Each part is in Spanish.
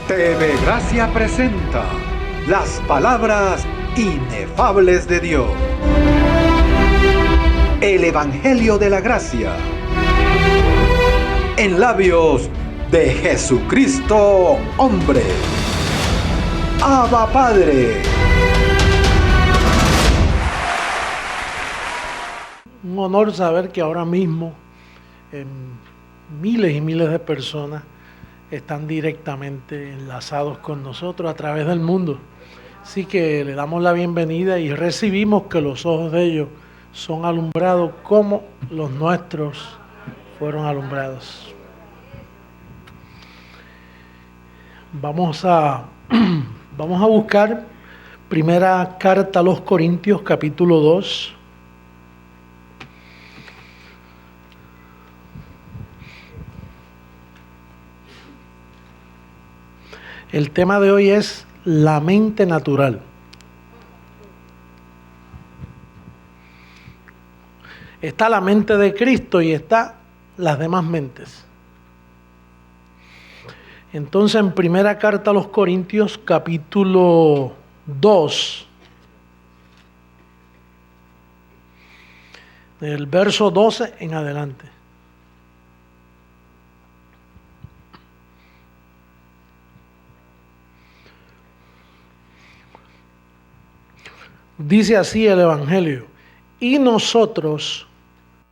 TV Gracia presenta las palabras inefables de Dios. El Evangelio de la Gracia. En labios de Jesucristo, hombre. Abba Padre. Un honor saber que ahora mismo miles y miles de personas están directamente enlazados con nosotros a través del mundo. Así que le damos la bienvenida y recibimos que los ojos de ellos son alumbrados como los nuestros fueron alumbrados. Vamos a buscar primera carta a los Corintios, capítulo 2. El tema de hoy es la mente natural. Está la mente de Cristo y está las demás mentes. Entonces, en primera carta a los Corintios, capítulo 2, del verso 12 en adelante. Dice así el Evangelio: y nosotros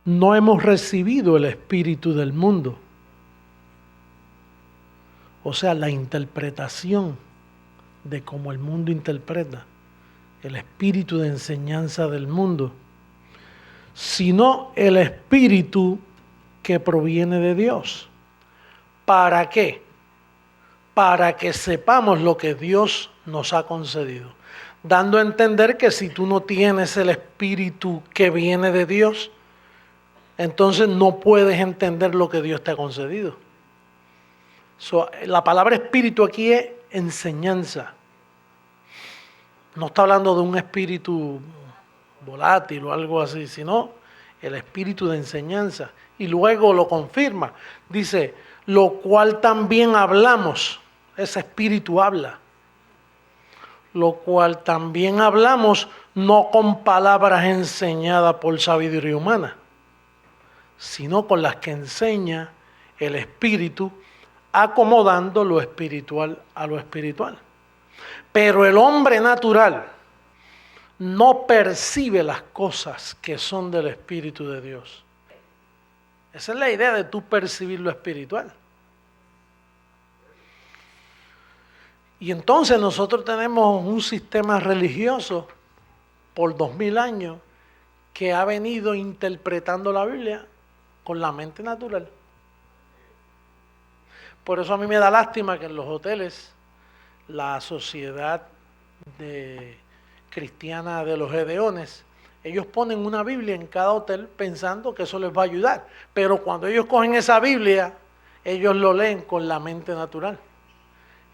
no hemos recibido el espíritu del mundo. O sea, la interpretación de cómo el mundo interpreta, el espíritu de enseñanza del mundo, sino el espíritu que proviene de Dios. ¿Para qué? Para que sepamos lo que Dios nos ha concedido. Dando a entender que si tú no tienes el espíritu que viene de Dios, entonces no puedes entender lo que Dios te ha concedido. La palabra espíritu aquí es enseñanza. No está hablando de un espíritu volátil o algo así, sino el espíritu de enseñanza. Y luego lo confirma. Dice, lo cual también hablamos. Ese espíritu habla. Lo cual también hablamos no con palabras enseñadas por sabiduría humana, sino con las que enseña el Espíritu, acomodando lo espiritual a lo espiritual. Pero el hombre natural no percibe las cosas que son del Espíritu de Dios. Esa es la idea de tú percibir lo espiritual. Y entonces nosotros tenemos un sistema religioso por 2000 años que ha venido interpretando la Biblia con la mente natural. Por eso a mí me da lástima que en los hoteles la sociedad cristiana de los Gedeones, ellos ponen una Biblia en cada hotel pensando que eso les va a ayudar. Pero cuando ellos cogen esa Biblia, ellos lo leen con la mente natural.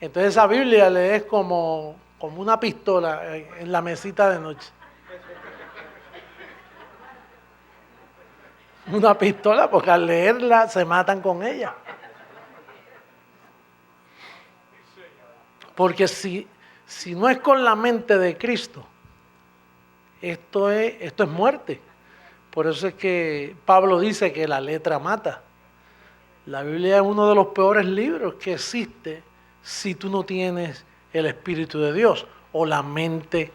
Entonces esa Biblia le es como una pistola en la mesita de noche. Una pistola porque al leerla se matan con ella. Porque si no es con la mente de Cristo, esto es muerte. Por eso es que Pablo dice que la letra mata. La Biblia es uno de los peores libros que existe si tú no tienes el Espíritu de Dios o la mente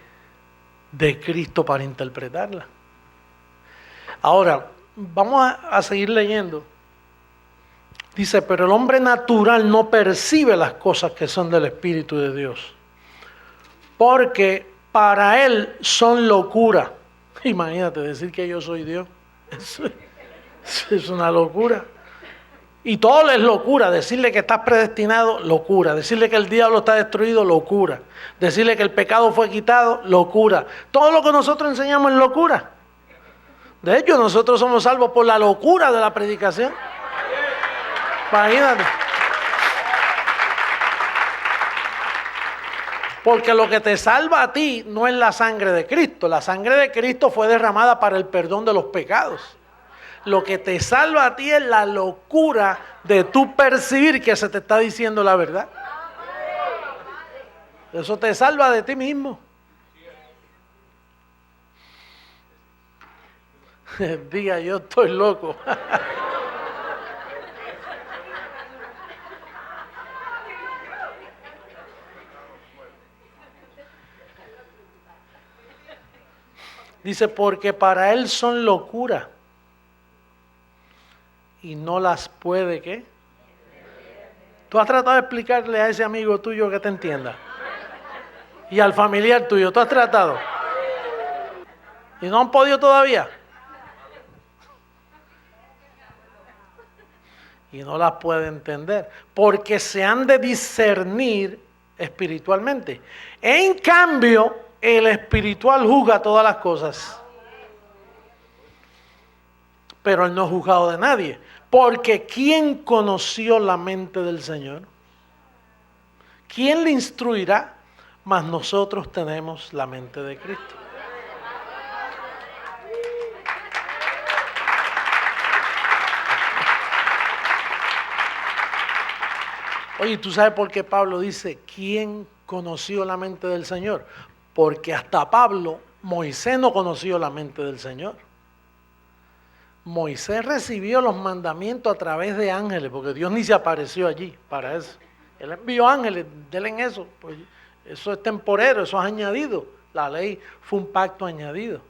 de Cristo para interpretarla. Ahora, vamos a seguir leyendo. Dice, pero el hombre natural no percibe las cosas que son del Espíritu de Dios, porque para él son locura. Imagínate decir que yo soy Dios. Eso es una locura. Y todo es locura. Decirle que estás predestinado, locura. Decirle que el diablo está destruido, locura. Decirle que el pecado fue quitado, locura. Todo lo que nosotros enseñamos es locura. De hecho, nosotros somos salvos por la locura de la predicación. Imagínate. Porque lo que te salva a ti no es la sangre de Cristo. La sangre de Cristo fue derramada para el perdón de los pecados. Lo que te salva a ti es la locura de tú percibir que se te está diciendo la verdad. Eso te salva de ti mismo. Diga, yo estoy loco. Dice, porque para él son locura y no las puede, ¿qué? Tú has tratado de explicarle a ese amigo tuyo que te entienda. Y al familiar tuyo, ¿tú has tratado? ¿Y no han podido todavía? Y no las puede entender, porque se han de discernir espiritualmente. En cambio, el espiritual juzga todas las cosas. Pero él no es juzgado de nadie, porque ¿quién conoció la mente del Señor? ¿Quién le instruirá? Mas nosotros tenemos la mente de Cristo. Oye, ¿tú sabes por qué Pablo dice, ¿quién conoció la mente del Señor? Porque hasta Pablo, Moisés no conoció la mente del Señor. Moisés recibió los mandamientos a través de ángeles, porque Dios ni se apareció allí para eso. Él envió ángeles, denle en eso, pues eso es temporero, eso es añadido. La ley fue un pacto añadido.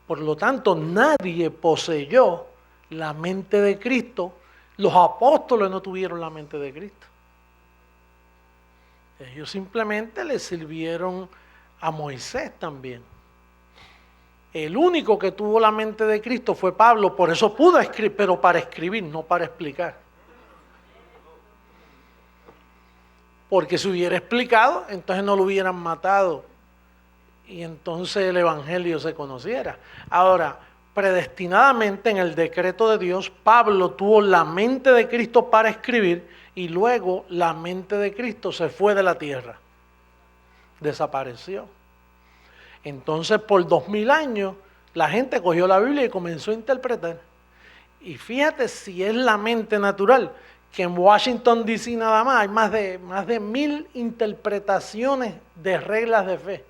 Por lo tanto, nadie poseyó la mente de Cristo. Los apóstoles no tuvieron la mente de Cristo. Ellos simplemente le sirvieron a Moisés también. El único que tuvo la mente de Cristo fue Pablo, por eso pudo escribir, pero para escribir, no para explicar. Porque si hubiera explicado, entonces no lo hubieran matado y entonces el evangelio se conociera. Ahora, predestinadamente en el decreto de Dios, Pablo tuvo la mente de Cristo para escribir y luego la mente de Cristo se fue de la tierra, desapareció. Entonces por 2000 años la gente cogió la Biblia y comenzó a interpretar. Y fíjate si es la mente natural, que en Washington DC nada más hay más de 1000 interpretaciones de reglas de fe.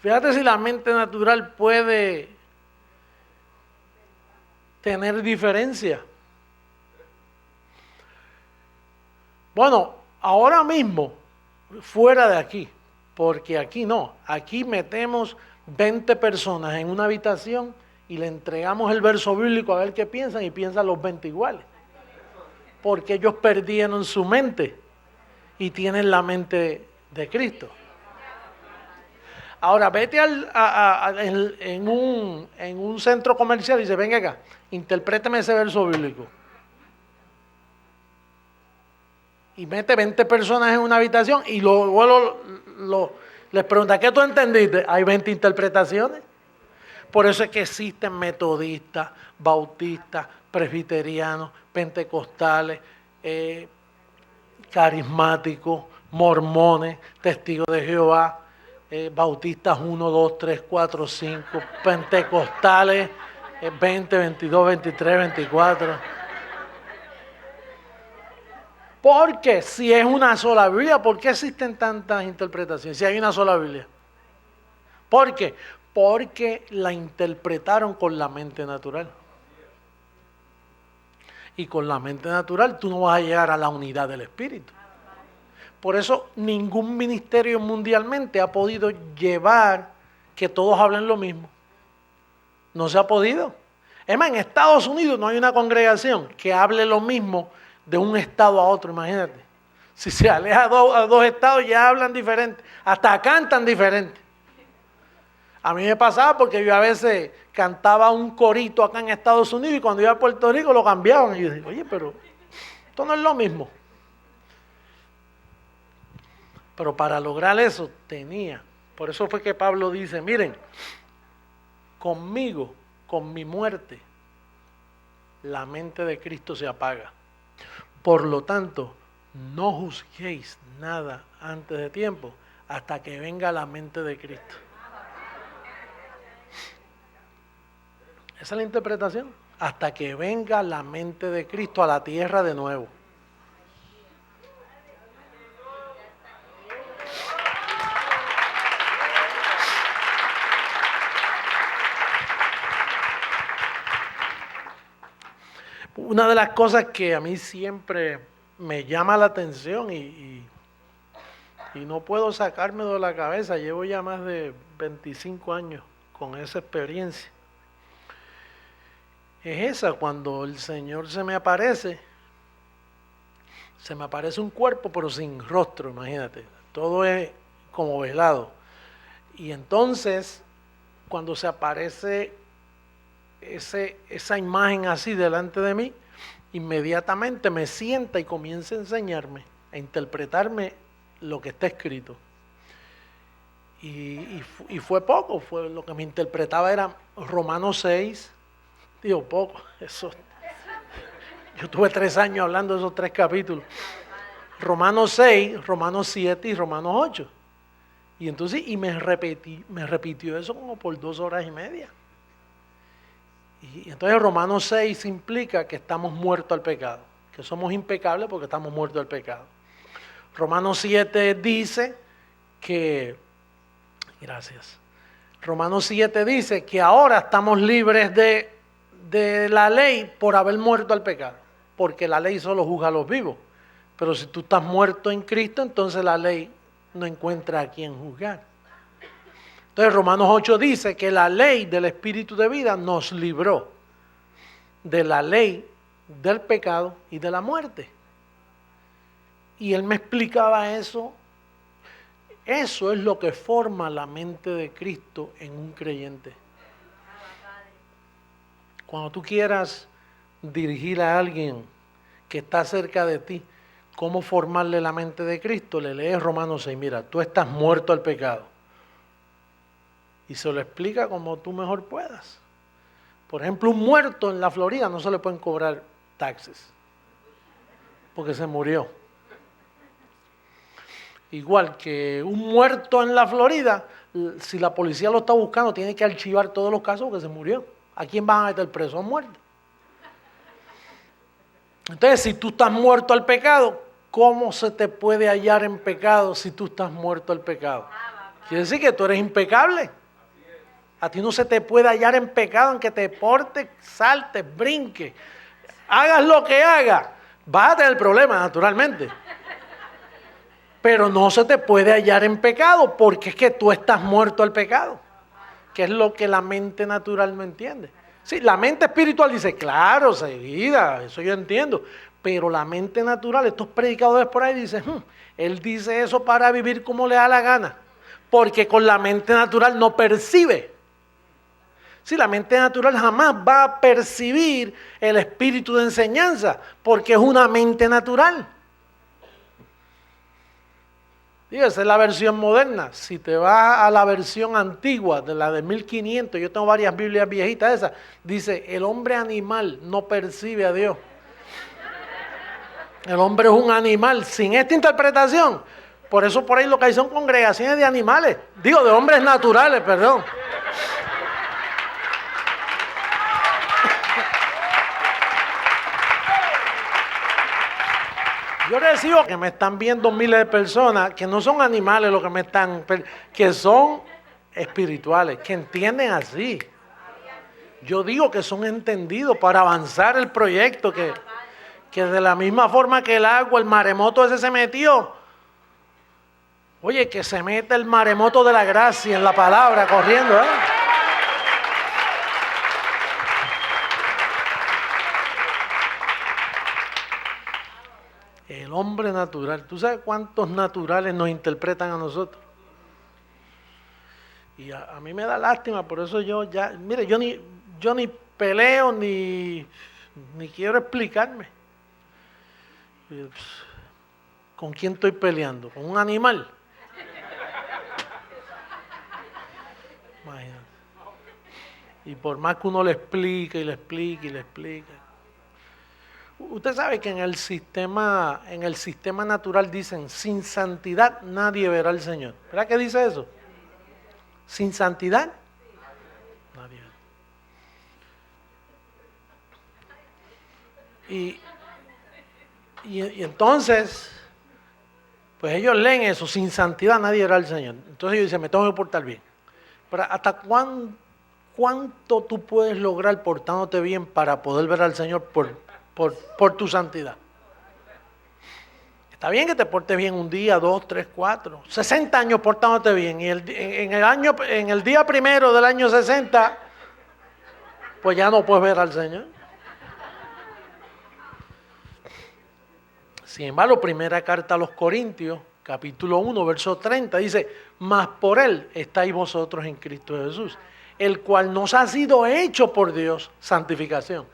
Fíjate si la mente natural puede tener diferencia. Bueno, ahora mismo, fuera de aquí, porque aquí no, aquí metemos 20 personas en una habitación y le entregamos el verso bíblico a ver qué piensan y piensan los 20 iguales. Porque ellos perdieron su mente y tienen la mente de Cristo. Ahora, vete en un centro comercial y dice, venga acá, interpréteme ese verso bíblico. Y mete 20 personas en una habitación y luego les pregunta, ¿qué tú entendiste? Hay 20 interpretaciones. Por eso es que existen metodistas, bautistas, presbiterianos, pentecostales, carismáticos, mormones, testigos de Jehová, bautistas 1, 2, 3, 4, 5, pentecostales 20, 22, 23, 24. Porque si es una sola Biblia, ¿por qué existen tantas interpretaciones? Si hay una sola Biblia. ¿Por qué? Porque la interpretaron con la mente natural. Y con la mente natural tú no vas a llegar a la unidad del Espíritu. Por eso ningún ministerio mundialmente ha podido llevar que todos hablen lo mismo. No se ha podido. Es más, en Estados Unidos no hay una congregación que hable lo mismo de un estado a otro, imagínate. Si se aleja a dos estados ya hablan diferente, hasta cantan diferente. A mí me pasaba porque yo a veces cantaba un corito acá en Estados Unidos y cuando iba a Puerto Rico lo cambiaban. Y yo dije, oye, pero esto no es lo mismo. Pero para lograr eso tenía. Por eso fue que Pablo dice, miren, conmigo, con mi muerte, la mente de Cristo se apaga. Por lo tanto, no juzguéis nada antes de tiempo hasta que venga la mente de Cristo. Esa es la interpretación. Hasta que venga la mente de Cristo a la tierra de nuevo. una de las cosas que a mí siempre me llama la atención y no puedo sacármelo de la cabeza, llevo ya más de 25 años con esa experiencia, es esa: cuando el Señor se me aparece un cuerpo pero sin rostro, imagínate, todo es como velado. Y entonces, cuando se aparece esa imagen así delante de mí, inmediatamente me sienta y comienza a enseñarme, a interpretarme lo que está escrito. Y fue poco, fue lo que me interpretaba era Romanos 6, digo poco, eso. Yo tuve 3 años hablando de esos 3 capítulos. Romanos 6, Romanos 7 y Romanos 8. Y entonces, me repitió eso como por 2 horas y media. Y entonces Romanos 6 implica que estamos muertos al pecado, que somos impecables porque estamos muertos al pecado. Romanos 7 dice que, Romanos 7 dice que ahora estamos libres de la ley por haber muerto al pecado, porque la ley solo juzga a los vivos. Pero si tú estás muerto en Cristo, entonces la ley no encuentra a quien juzgar. Entonces Romanos 8 dice que la ley del Espíritu de vida nos libró de la ley del pecado y de la muerte. Y él me explicaba eso. Eso es lo que forma la mente de Cristo en un creyente. Cuando tú quieras dirigir a alguien que está cerca de ti, cómo formarle la mente de Cristo, le lees Romanos 6, mira, tú estás muerto al pecado. Y se lo explica como tú mejor puedas. Por ejemplo, un muerto en la Florida no se le pueden cobrar taxes, porque se murió. Igual que un muerto en la Florida, si la policía lo está buscando, tiene que archivar todos los casos porque se murió. ¿A quién van a meter preso? A un muerto. Entonces, si tú estás muerto al pecado, ¿cómo se te puede hallar en pecado si tú estás muerto al pecado? Quiere decir que tú eres impecable. A ti no se te puede hallar en pecado, aunque te portes, saltes, brinques, hagas lo que hagas, vas a tener problemas, naturalmente. Pero no se te puede hallar en pecado, porque es que tú estás muerto al pecado, que es lo que la mente natural no entiende. Sí, la mente espiritual dice, claro, seguida, eso yo entiendo, pero la mente natural, estos predicadores por ahí dicen, él dice eso para vivir como le da la gana, porque con la mente natural no percibe. Sí, la mente natural jamás va a percibir el espíritu de enseñanza, porque es una mente natural. Digo, esa es la versión moderna. Si te vas a la versión antigua, de la de 1500, yo tengo varias Biblias viejitas de esas, dice, el hombre animal no percibe a Dios. El hombre es un animal. Sin esta interpretación, por eso por ahí lo que hay son congregaciones de animales, digo, de hombres naturales, perdón. Yo recibo que me están viendo miles de personas que no son animales los que me están, que son espirituales, que entienden así. Yo digo que son entendidos para avanzar el proyecto, que de la misma forma que el agua, el maremoto ese se metió. Oye, que se mete el maremoto de la gracia en la palabra corriendo, ¿eh? El hombre natural. ¿Tú sabes cuántos naturales nos interpretan a nosotros? Y a mí me da lástima, por eso yo ya, mire, yo ni peleo ni quiero explicarme. ¿Con quién estoy peleando? ¿Con un animal? Imagínate. Y por más que uno le explique y le explique y le explique. Usted sabe que en el sistema natural dicen, sin santidad nadie verá al Señor. ¿Verdad que dice eso? Sin santidad nadie verá. Y entonces, pues ellos leen eso, sin santidad nadie verá al Señor. Entonces ellos dicen, me tengo que portar bien. Pero ¿hasta cuánto tú puedes lograr portándote bien para poder ver al Señor por tu santidad. Está bien que te portes bien un día, 2, 3, 4, 60 años portándote bien, y en el día primero del año 60, pues ya no puedes ver al Señor. Sin embargo, primera carta a los Corintios, capítulo 1, verso 30, dice: mas por Él estáis vosotros en Cristo Jesús, el cual nos ha sido hecho por Dios santificación.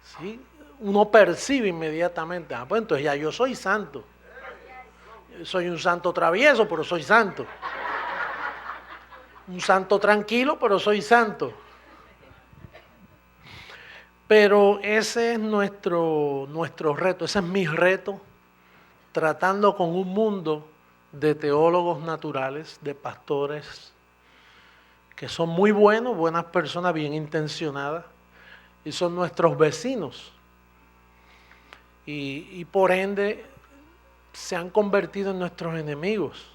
¿Sí? Uno percibe inmediatamente, pues entonces ya yo soy santo. Soy un santo travieso, pero soy santo. Un santo tranquilo, pero soy santo. Pero ese es nuestro reto, ese es mi reto, tratando con un mundo de teólogos naturales, de pastores, que son muy buenos, buenas personas, bien intencionadas, y son nuestros vecinos. Y por ende se han convertido en nuestros enemigos.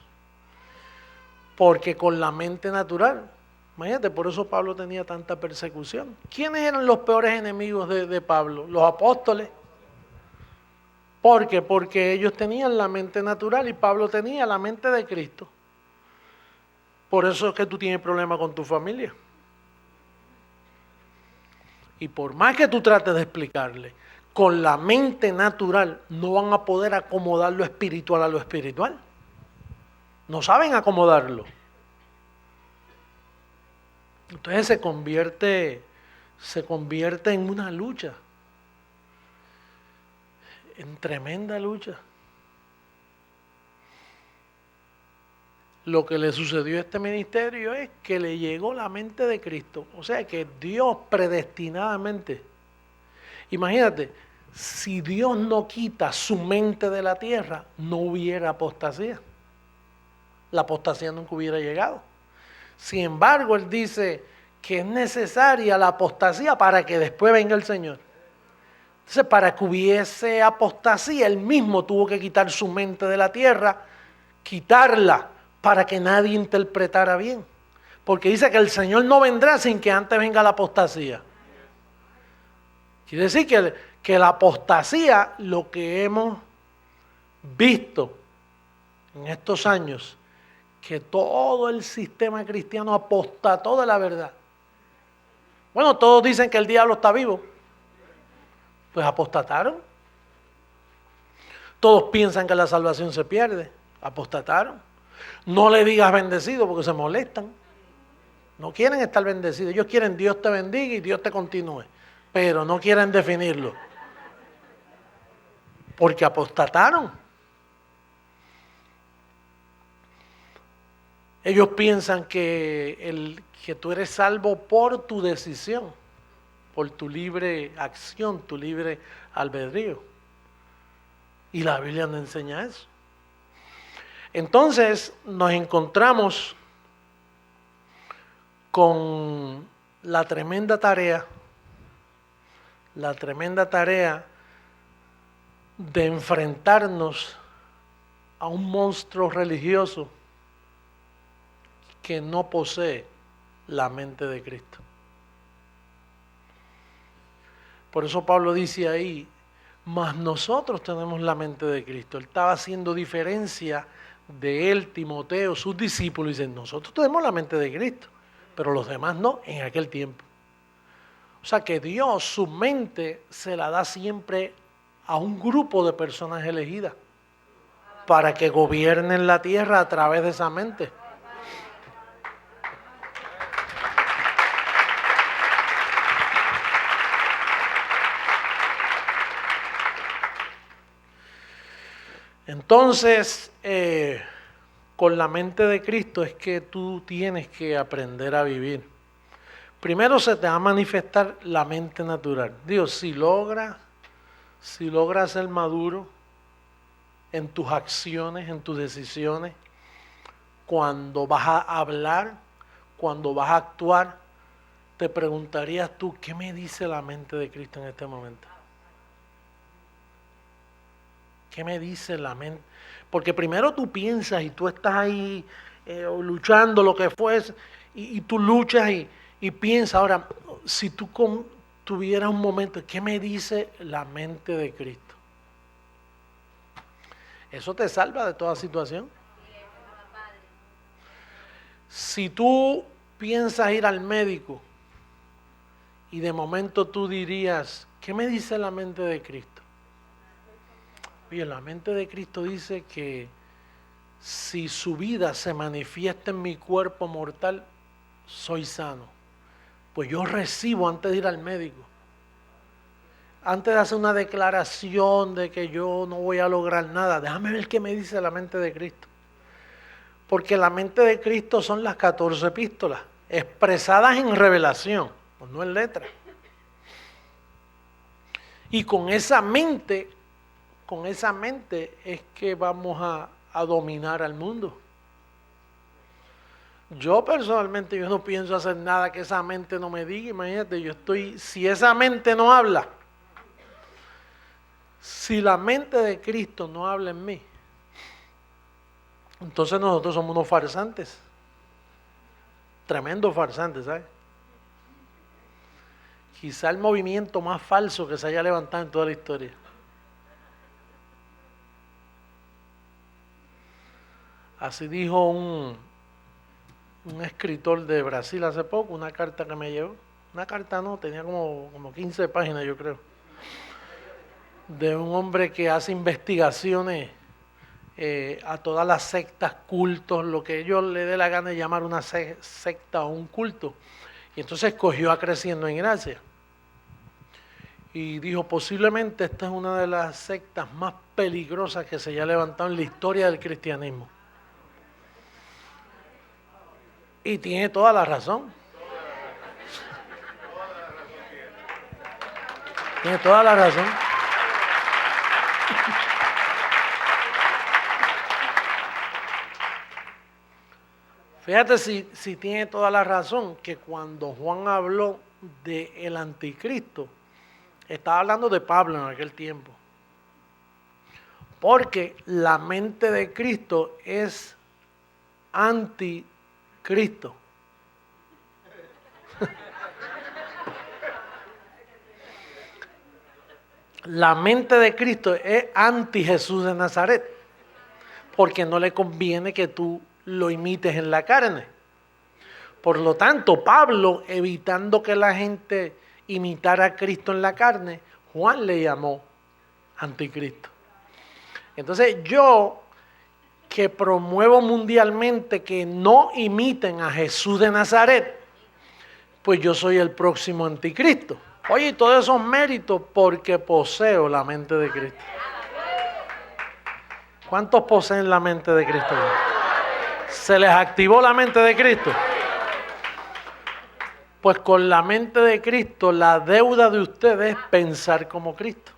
Porque con la mente natural, imagínate, por eso Pablo tenía tanta persecución. ¿Quiénes eran los peores enemigos de Pablo? Los apóstoles. ¿Por qué? Porque ellos tenían la mente natural y Pablo tenía la mente de Cristo. Por eso es que tú tienes problemas con tu familia. Y por más que tú trates de explicarle, con la mente natural no van a poder acomodar lo espiritual a lo espiritual. No saben acomodarlo. Entonces se convierte en una lucha, en tremenda lucha. Lo que le sucedió a este ministerio es que le llegó la mente de Cristo. O sea que Dios predestinadamente, imagínate, si Dios no quita su mente de la tierra, no hubiera apostasía. La apostasía nunca hubiera llegado. Sin embargo, Él dice que es necesaria la apostasía para que después venga el Señor. Entonces, para que hubiese apostasía, Él mismo tuvo que quitar su mente de la tierra, quitarla, para que nadie interpretara bien. Porque dice que el Señor no vendrá sin que antes venga la apostasía. Quiere decir que la apostasía, lo que hemos visto en estos años, que todo el sistema cristiano apostató de la verdad. Bueno, todos dicen que el diablo está vivo. Pues apostataron. Todos piensan que la salvación se pierde. Apostataron. No le digas bendecido porque se molestan. No quieren estar bendecidos. Ellos quieren Dios te bendiga y Dios te continúe. Pero no quieren definirlo. Porque apostataron. Ellos piensan que tú eres salvo por tu decisión, por tu libre acción, tu libre albedrío. Y la Biblia nos enseña eso. Entonces nos encontramos con la tremenda tarea de enfrentarnos a un monstruo religioso que no posee la mente de Cristo. Por eso Pablo dice ahí, mas nosotros tenemos la mente de Cristo. Él estaba haciendo diferencia de él, Timoteo, sus discípulos, y dicen, nosotros tenemos la mente de Cristo, pero los demás no, en aquel tiempo. O sea que Dios, su mente, se la da siempre a un grupo de personas elegidas para que gobiernen la tierra a través de esa mente. Entonces, con la mente de Cristo es que tú tienes que aprender a vivir. Primero se te va a manifestar la mente natural. Dios, si logras ser maduro en tus acciones, en tus decisiones, cuando vas a hablar, cuando vas a actuar, te preguntarías tú, ¿qué me dice la mente de Cristo en este momento? ¿Qué me dice la mente? Porque primero tú piensas y tú estás ahí luchando lo que fuese y tú luchas y piensas. Ahora, si tú tuvieras un momento, ¿qué me dice la mente de Cristo? Eso te salva de toda situación. Si tú piensas ir al médico y de momento tú dirías, ¿qué me dice la mente de Cristo? Oye, la mente de Cristo dice que si su vida se manifiesta en mi cuerpo mortal, soy sano. Pues yo recibo antes de ir al médico. Antes de hacer una declaración de que yo no voy a lograr nada, déjame ver qué me dice la mente de Cristo. Porque la mente de Cristo son las 14 epístolas, expresadas en revelación, pues no en letra. Y con esa mente es que vamos a dominar al mundo. Yo personalmente, yo no pienso hacer nada que esa mente no me diga. Imagínate, si esa mente no habla, si la mente de Cristo no habla en mí, entonces nosotros somos unos farsantes. Tremendos farsantes, ¿sabes? Quizá el movimiento más falso que se haya levantado en toda la historia. Así dijo un escritor de Brasil hace poco, una carta que me llegó. Una carta no, tenía como 15 páginas yo creo. De un hombre que hace investigaciones a todas las sectas, cultos, lo que ellos le dé la gana de llamar una secta o un culto. Y entonces escogió a Creciendo en Gracia. Y dijo, posiblemente esta es una de las sectas más peligrosas que se haya levantado en la historia del cristianismo. Y tiene toda la razón. Tiene toda la razón. Fíjate si tiene toda la razón que cuando Juan habló del anticristo, estaba hablando de Pablo en aquel tiempo. Porque la mente de Cristo es anticristo. La mente de Cristo es anti Jesús de Nazaret. Porque no le conviene que tú lo imites en la carne. Por lo tanto, Pablo, evitando que la gente imitara a Cristo en la carne, Juan le llamó anticristo. Entonces yo, que promuevo mundialmente que no imiten a Jesús de Nazaret, pues yo soy el próximo anticristo. Oye, y todos esos méritos porque poseo la mente de Cristo. ¿Cuántos poseen la mente de Cristo? ¿Se les activó la mente de Cristo? Pues con la mente de Cristo, la deuda de ustedes es pensar como Cristo.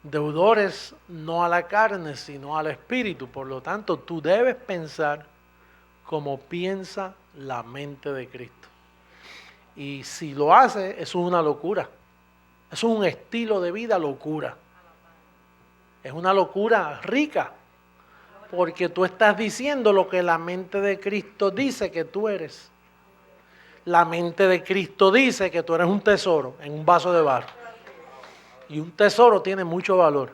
Deudores no a la carne, sino al espíritu. Por lo tanto, tú debes pensar como piensa la mente de Cristo. Y si lo haces, eso es una locura. Eso es un estilo de vida locura. Es una locura rica. Porque tú estás diciendo lo que la mente de Cristo dice que tú eres. La mente de Cristo dice que tú eres un tesoro en un vaso de barro. Y un tesoro tiene mucho valor.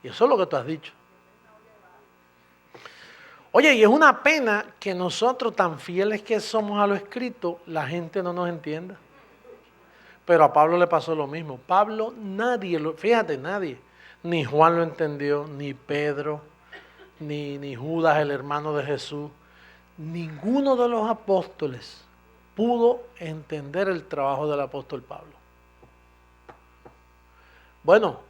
Y eso es lo que tú has dicho. Oye, y es una pena que nosotros, tan fieles que somos a lo escrito, la gente no nos entienda. Pero a Pablo le pasó lo mismo. Pablo, nadie, ni Juan lo entendió, ni Pedro, ni Judas, el hermano de Jesús. Ninguno de los apóstoles pudo entender el trabajo del apóstol Pablo. Bueno,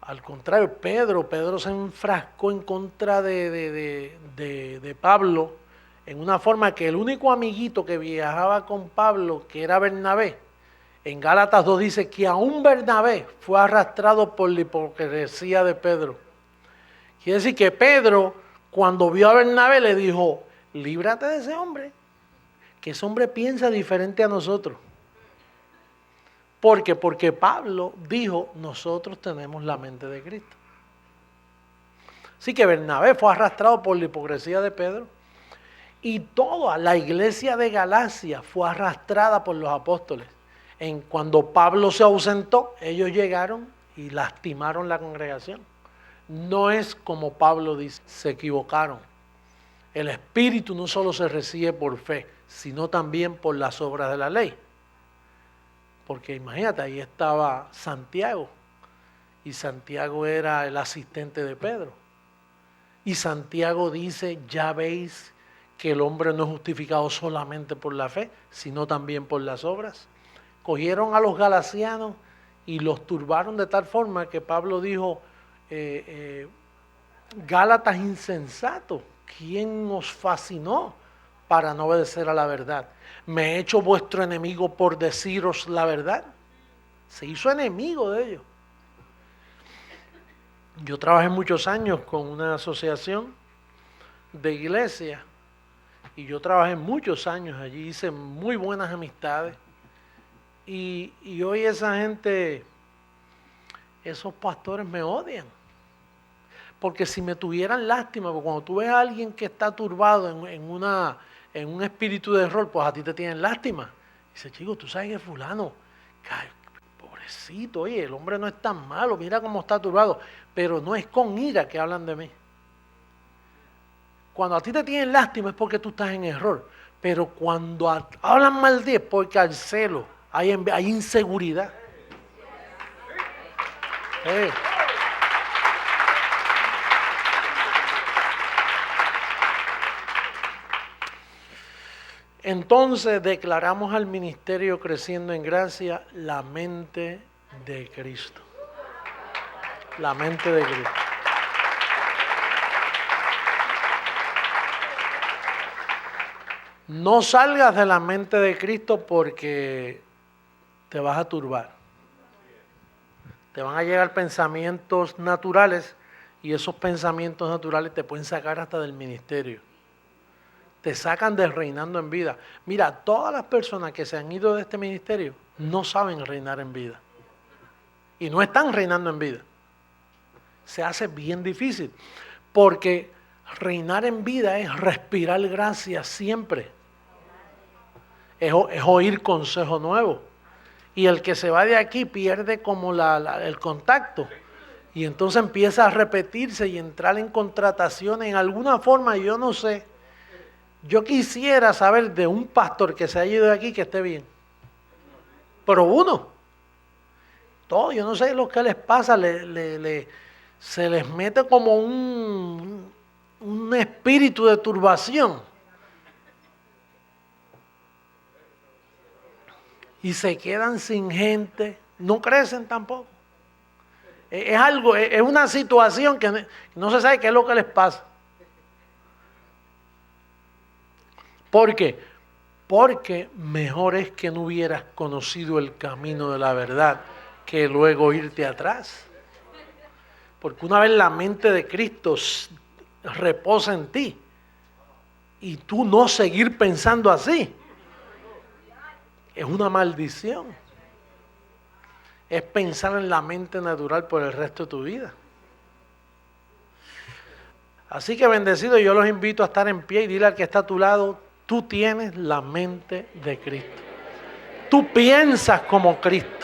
al contrario, Pedro se enfrascó en contra de Pablo en una forma que el único amiguito que viajaba con Pablo, que era Bernabé, en Gálatas 2 dice que aún Bernabé fue arrastrado por la hipocresía de Pedro. Quiere decir que Pedro, cuando vio a Bernabé, le dijo, líbrate de ese hombre, que ese hombre piensa diferente a nosotros. ¿Por qué? Porque Pablo dijo, nosotros tenemos la mente de Cristo. Así que Bernabé fue arrastrado por la hipocresía de Pedro Y toda la iglesia de Galacia fue arrastrada por los apóstoles. Cuando Pablo se ausentó, ellos llegaron y lastimaron la congregación. No es como Pablo dice, se equivocaron. El Espíritu no solo se recibe por fe, sino también por las obras de la ley. Porque imagínate, ahí estaba Santiago, y Santiago era el asistente de Pedro. Y Santiago dice, ya veis que el hombre no es justificado solamente por la fe, sino también por las obras. Cogieron a los galasianos y los turbaron de tal forma que Pablo dijo, Gálatas insensatos, ¿quién os fascinó para no obedecer a la verdad? ¿Me he hecho vuestro enemigo por deciros la verdad? Se hizo enemigo de ellos. Yo trabajé muchos años con una asociación de iglesia y yo trabajé muchos años allí, hice muy buenas amistades y hoy esa gente, esos pastores me odian. Porque si me tuvieran lástima, porque cuando tú ves a alguien que está turbado en un espíritu de error, pues a ti te tienen lástima. Dice, chico, tú sabes que fulano, pobrecito, oye, el hombre no es tan malo, mira cómo está turbado. Pero no es con ira que hablan de mí. Cuando a ti te tienen lástima es porque tú estás en error. Pero cuando hablan mal de ti es porque hay celo, hay inseguridad. Entonces declaramos al ministerio Creciendo en Gracia la mente de Cristo. La mente de Cristo. No salgas de la mente de Cristo porque te vas a turbar. Te van a llegar pensamientos naturales y esos pensamientos naturales te pueden sacar hasta del ministerio. Te sacan del reinando en vida. Mira, todas las personas que se han ido de este ministerio no saben reinar en vida. Y no están reinando en vida. Se hace bien difícil. Porque reinar en vida es respirar gracia siempre. Es oír consejo nuevo. Y el que se va de aquí pierde como el contacto. Y entonces empieza a repetirse y entrar en contrataciones. En alguna forma, yo no sé. Yo quisiera saber de un pastor que se haya ido de aquí que esté bien. Pero uno. Todo, yo no sé lo que les pasa. Se les mete como un espíritu de turbación. Y se quedan sin gente. No crecen tampoco. Es una situación que no se sabe qué es lo que les pasa. ¿Por qué? Porque mejor es que no hubieras conocido el camino de la verdad que luego irte atrás. Porque una vez la mente de Cristo reposa en ti y tú no seguir pensando así, es una maldición. Es pensar en la mente natural por el resto de tu vida. Así que bendecido, yo los invito a estar en pie y dile al que está a tu lado, tú tienes la mente de Cristo. Tú piensas como Cristo.